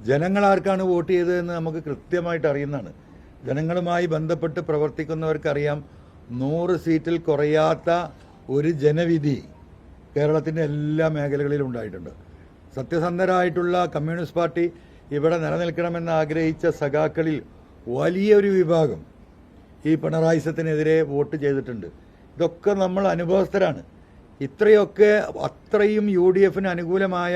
ജനങ്ങൾ ആർക്കാണ് വോട്ട് ചെയ്തതെന്ന് നമുക്ക് കൃത്യമായിട്ട് അറിയുന്നതാണ്. ജനങ്ങളുമായി ബന്ധപ്പെട്ട് പ്രവർത്തിക്കുന്നവർക്കറിയാം 100 സീറ്റിൽ കുറയാത്ത ഒരു ജനവിധി കേരളത്തിൻ്റെ എല്ലാ മേഖലകളിലും ഉണ്ടായിട്ടുണ്ട്. സത്യസന്ധരായിട്ടുള്ള കമ്മ്യൂണിസ്റ്റ് പാർട്ടി ഇവിടെ നിലനിൽക്കണമെന്ന് ആഗ്രഹിച്ച സഖാക്കളിൽ വലിയൊരു വിഭാഗം ഈ പിണറായിസത്തിനെതിരെ വോട്ട് ചെയ്തിട്ടുണ്ട്. ഇതൊക്കെ നമ്മൾ അനുഭവസ്ഥരാണ്. ഇത്രയൊക്കെ അത്രയും UDF അനുകൂലമായ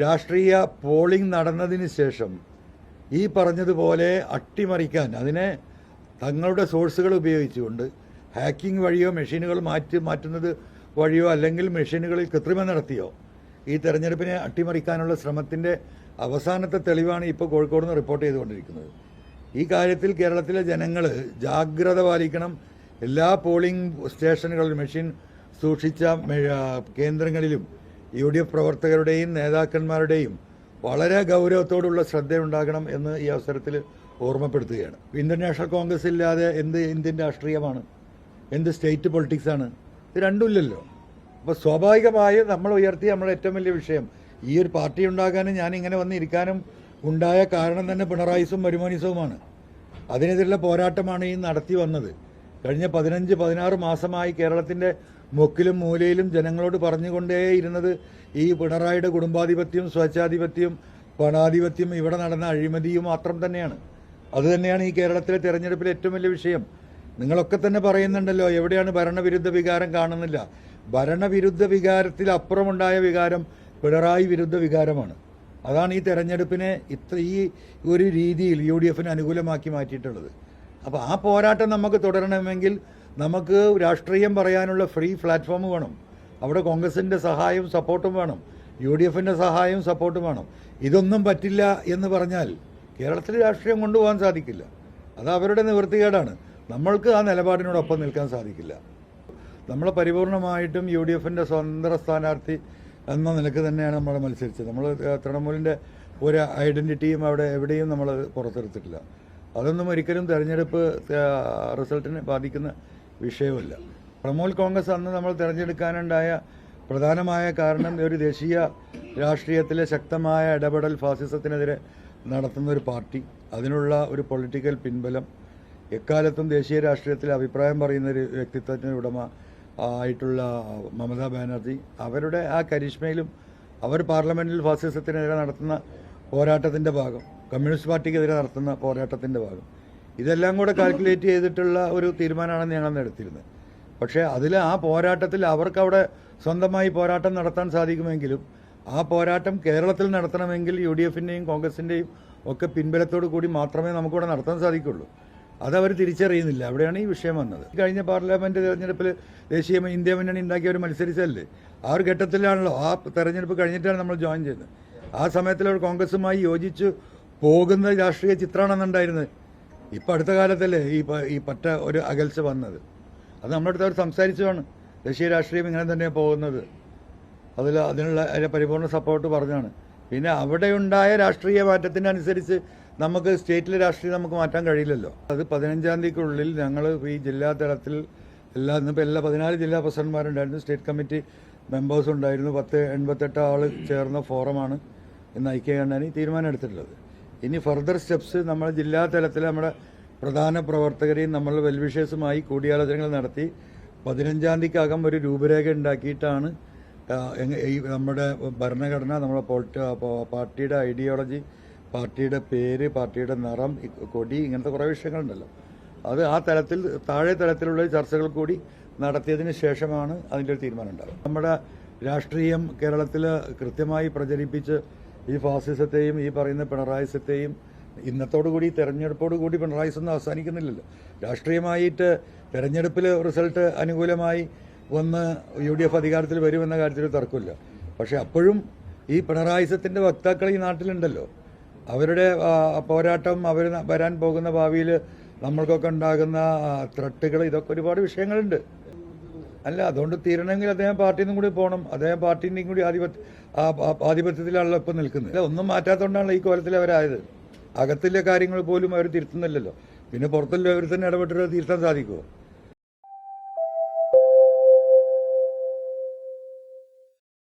രാഷ്ട്രീയ പോളിംഗ് നടന്നതിന് ശേഷം ഈ പറഞ്ഞതുപോലെ അട്ടിമറിക്കാൻ അതിനെ തങ്ങളുടെ സോഴ്സുകൾ ഉപയോഗിച്ചുകൊണ്ട് ഹാക്കിംഗ് വഴിയോ മെഷീനുകൾ മാറ്റുന്നത് വഴിയോ അല്ലെങ്കിൽ മെഷീനുകളിൽ കൃത്രിമം നടത്തിയോ ഈ തെരഞ്ഞെടുപ്പിനെ അട്ടിമറിക്കാനുള്ള ശ്രമത്തിൻ്റെ അവസാനത്തെ തെളിവാണ് ഇപ്പോൾ കോഴിക്കോട് നിന്ന് റിപ്പോർട്ട് ചെയ്തുകൊണ്ടിരിക്കുന്നത്. ഈ കാര്യത്തിൽ കേരളത്തിലെ ജനങ്ങൾ ജാഗ്രത പാലിക്കണം. എല്ലാ പോളിംഗ് സ്റ്റേഷനുകളിലും മെഷീൻ സൂക്ഷിച്ച കേന്ദ്രങ്ങളിലും UDF പ്രവർത്തകരുടെയും നേതാക്കന്മാരുടെയും വളരെ ഗൗരവത്തോടുള്ള ശ്രദ്ധയുണ്ടാകണം എന്ന് ഈ അവസരത്തിൽ ഓർമ്മപ്പെടുത്തുകയാണ്. ഇന്ത്യൻ നാഷണൽ കോൺഗ്രസ് ഇല്ലാതെ എന്ത് ഇന്ത്യൻ രാഷ്ട്രീയമാണ്, എന്ത് സ്റ്റേറ്റ് പൊളിറ്റിക്സാണ്? ഇത് രണ്ടുമില്ലല്ലോ. അപ്പോൾ സ്വാഭാവികമായും നമ്മൾ ഉയർത്തിയ നമ്മുടെ ഏറ്റവും വലിയ വിഷയം ഈ ഒരു പാർട്ടി ഉണ്ടാകാനും ഞാനിങ്ങനെ വന്നിരിക്കാനും ഉണ്ടായ കാരണം തന്നെ പിണറായിസും മരുമോനിസവുമാണ്. അതിനെതിരെയുള്ള പോരാട്ടമാണ് ഈ നടത്തി വന്നത്. കഴിഞ്ഞ 15-16 മാസമായി കേരളത്തിൻ്റെ മുക്കിലും മൂലയിലും ജനങ്ങളോട് പറഞ്ഞുകൊണ്ടേയിരുന്നത് ഈ പിണറായിയുടെ കുടുംബാധിപത്യവും സ്വേച്ഛാധിപത്യവും പണാധിപത്യവും ഇവിടെ നടന്ന അഴിമതിയും മാത്രം തന്നെയാണ്. അതുതന്നെയാണ് ഈ കേരളത്തിലെ തെരഞ്ഞെടുപ്പിലെ ഏറ്റവും വലിയ വിഷയം. നിങ്ങളൊക്കെ തന്നെ പറയുന്നുണ്ടല്ലോ, എവിടെയാണ് ഭരണവിരുദ്ധ വികാരം കാണുന്നില്ല. ഭരണവിരുദ്ധ വികാരത്തിൽ അപ്പുറമുണ്ടായ വികാരം പിണറായി വിരുദ്ധ വികാരമാണ്. അതാണ് ഈ തെരഞ്ഞെടുപ്പിനെ ഈ ഒരു രീതിയിൽ UDF അനുകൂലമാക്കി മാറ്റിയിട്ടുള്ളത്. അപ്പോൾ ആ പോരാട്ടം നമുക്ക് തുടരണമെങ്കിൽ നമുക്ക് രാഷ്ട്രീയം പറയാനുള്ള ഫ്രീ പ്ലാറ്റ്ഫോം വേണം. അവിടെ കോൺഗ്രസിൻ്റെ സഹായവും സപ്പോർട്ടും വേണം, UDF സഹായവും സപ്പോർട്ടും വേണം. ഇതൊന്നും പറ്റില്ല എന്ന് പറഞ്ഞാൽ കേരളത്തിൽ രാഷ്ട്രീയം കൊണ്ടുപോകാൻ സാധിക്കില്ല. അത് അവരുടെ നിവൃത്തികേടാണ്. നമ്മൾക്ക് ആ നിലപാടിനോടൊപ്പം നിൽക്കാൻ സാധിക്കില്ല. നമ്മൾ പരിപൂർണമായിട്ടും UDF സ്വതന്ത്ര സ്ഥാനാർത്ഥി എന്ന നിലക്ക് തന്നെയാണ് നമ്മൾ മത്സരിച്ചത്. നമ്മൾ തൃണമൂലിൻ്റെ ഒരു ഐഡൻറ്റിറ്റിയും അവിടെ എവിടെയും നമ്മൾ പുറത്തെടുത്തിട്ടില്ല. അതൊന്നും ഒരിക്കലും തെരഞ്ഞെടുപ്പ് റിസൾട്ടിനെ ബാധിക്കുന്ന വിഷയമല്ല. തൃണമൂൽ കോൺഗ്രസ് അന്ന് നമ്മൾ തിരഞ്ഞെടുക്കാനുണ്ടായ പ്രധാനമായ കാരണം ഒരു ദേശീയ രാഷ്ട്രീയത്തിലെ ശക്തമായ ഇടപെടൽ ഫാസിസത്തിനെതിരെ നടത്തുന്ന ഒരു പാർട്ടി, അതിനുള്ള ഒരു പൊളിറ്റിക്കൽ പിൻബലം, എക്കാലത്തും ദേശീയ രാഷ്ട്രീയത്തിൽ അഭിപ്രായം പറയുന്ന ഒരു വ്യക്തിത്വത്തിന് ഉടമ ആയിട്ടുള്ള മമതാ ബാനർജി, അവരുടെ ആ കരിഷ്മയിലും അവർ പാർലമെൻറ്റിൽ ഫാസിസത്തിനെതിരെ നടത്തുന്ന പോരാട്ടത്തിൻ്റെ ഭാഗം, കമ്മ്യൂണിസ്റ്റ് പാർട്ടിക്കെതിരെ നടത്തുന്ന പോരാട്ടത്തിൻ്റെ ഭാഗം, ഇതെല്ലാം കൂടെ കാൽക്കുലേറ്റ് ചെയ്തിട്ടുള്ള ഒരു തീരുമാനമാണ് ഞങ്ങൾ നടത്തിയിരുന്നത്. പക്ഷേ ആ പോരാട്ടത്തിൽ അവർക്കവിടെ സ്വന്തമായി പോരാട്ടം നടത്താൻ സാധിക്കുമെങ്കിലും ആ പോരാട്ടം കേരളത്തിൽ നടത്തണമെങ്കിൽ UDF കോൺഗ്രസിൻ്റെയും ഒക്കെ പിൻബലത്തോടു കൂടി മാത്രമേ നമുക്കിവിടെ നടത്താൻ സാധിക്കുള്ളൂ. അതവർ തിരിച്ചറിയുന്നില്ല. അവിടെയാണ് ഈ വിഷയം വന്നത്. കഴിഞ്ഞ പാർലമെൻറ്റ് തെരഞ്ഞെടുപ്പിൽ ദേശീയ ഇന്ത്യ മുന്നണി ഉണ്ടാക്കിയവർ മത്സരിച്ചല്ലേ, ആ ഒരു ഘട്ടത്തിലാണല്ലോ, ആ തെരഞ്ഞെടുപ്പ് കഴിഞ്ഞിട്ടാണ് നമ്മൾ ജോയിൻ ചെയ്യുന്നത്. ആ സമയത്തിൽ അവർ കോൺഗ്രസുമായി യോജിച്ച് പോകുന്ന രാഷ്ട്രീയ ചിത്രമാണെന്നുണ്ടായിരുന്നത്. ഇപ്പം അടുത്ത കാലത്തല്ലേ ഈ പറ്റ ഒരു അകൽച്ച വന്നത്. അത് നമ്മുടെ അടുത്ത് അവർ സംസാരിച്ചതാണ്. ദേശീയ രാഷ്ട്രീയം ഇങ്ങനെ തന്നെ പോകുന്നത്, അതിനുള്ള പരിപൂർണ്ണ സപ്പോർട്ട് പറഞ്ഞാണ്. പിന്നെ അവിടെ ഉണ്ടായ രാഷ്ട്രീയ മാറ്റത്തിനനുസരിച്ച് നമുക്ക് സ്റ്റേറ്റിലെ രാഷ്ട്രീയം നമുക്ക് മാറ്റാൻ കഴിയില്ലല്ലോ. അത് 15-ാം തീയതിക്കുള്ളിൽ ഞങ്ങൾ ഈ ജില്ലാ തലത്തിൽ ഇന്നിപ്പോൾ എല്ലാ 14 ജില്ലാ പ്രസിഡന്റുമാരുണ്ടായിരുന്നു, സ്റ്റേറ്റ് കമ്മിറ്റി മെമ്പേഴ്സ് ഉണ്ടായിരുന്നു. 88 ആൾ ചേർന്ന ഫോറമാണ് ഇന്ന് ഐക്യകണ്ഠേന തീരുമാനം എടുത്തിട്ടുള്ളത്. ഇനി ഫർദർ സ്റ്റെപ്സ് നമ്മൾ ജില്ലാ തലത്തിൽ നമ്മുടെ പ്രധാന പ്രവർത്തകരെയും നമ്മൾ വെൽവിഷേഴ്സുമായി കൂടിയാലോചനകൾ നടത്തി 15-ാം തീയതിക്കകം ഒരു രൂപരേഖ ഉണ്ടാക്കിയിട്ടാണ് നമ്മുടെ ഭരണഘടന, നമ്മുടെ പാർട്ടിയുടെ ഐഡിയോളജി, പാർട്ടിയുടെ പേര്, പാർട്ടിയുടെ നിറം, കൊടി, ഇങ്ങനത്തെ കുറേ വിഷയങ്ങളുണ്ടല്ലോ, അത് ആ തലത്തിൽ താഴെ തലത്തിലുള്ള ചർച്ചകൾ കൂടി നടത്തിയതിന് ശേഷമാണ് അതിൻ്റെ ഒരു തീരുമാനം ഉണ്ടാകും. നമ്മുടെ രാഷ്ട്രീയം കേരളത്തിൽ കൃത്യമായി പ്രചരിപ്പിച്ച് ഈ ഫാസിസത്തെയും ഈ പറയുന്ന പിണറായിസത്തെയും ഇന്നത്തോടുകൂടി തെരഞ്ഞെടുപ്പോടുകൂടി പിണറായിസൊന്നും അവസാനിക്കുന്നില്ലല്ലോ. രാഷ്ട്രീയമായിട്ട് തെരഞ്ഞെടുപ്പിൽ റിസൾട്ട് അനുകൂലമായി വന്ന് UDF അധികാരത്തിൽ വരുമെന്ന കാര്യത്തിൽ തർക്കമില്ല. പക്ഷേ അപ്പോഴും ഈ പിണറായിസത്തിൻ്റെ വക്താക്കൾ ഈ നാട്ടിലുണ്ടല്ലോ. അവരുടെ പോരാട്ടം, അവർ വരാൻ പോകുന്ന ഭാവിയിൽ നമ്മൾക്കൊക്കെ ഉണ്ടാകുന്ന ത്രട്ടുകൾ, ഇതൊക്കെ ഒരുപാട് വിഷയങ്ങളുണ്ട്. അല്ല, അതുകൊണ്ട് തീരണമെങ്കിൽ അദ്ദേഹം പാർട്ടിയിൽ നിന്നും കൂടി പോകണം. അദ്ദേഹം പാർട്ടിൻ്റെയും കൂടി ആധിപത്യത്തിലാണല്ലോ ഇപ്പം നിൽക്കുന്നത്. ഒന്നും മാറ്റാത്തതുകൊണ്ടാണല്ലോ ഈ കോലത്തിൽ അവരായത്. അകത്തിലെ കാര്യങ്ങൾ പോലും അവർ തിരുത്തുന്നില്ലല്ലോ. പിന്നെ പുറത്തുള്ള അവർ തന്നെ ഇടപെട്ടിട്ട് തിരുത്താൻ സാധിക്കുമോ?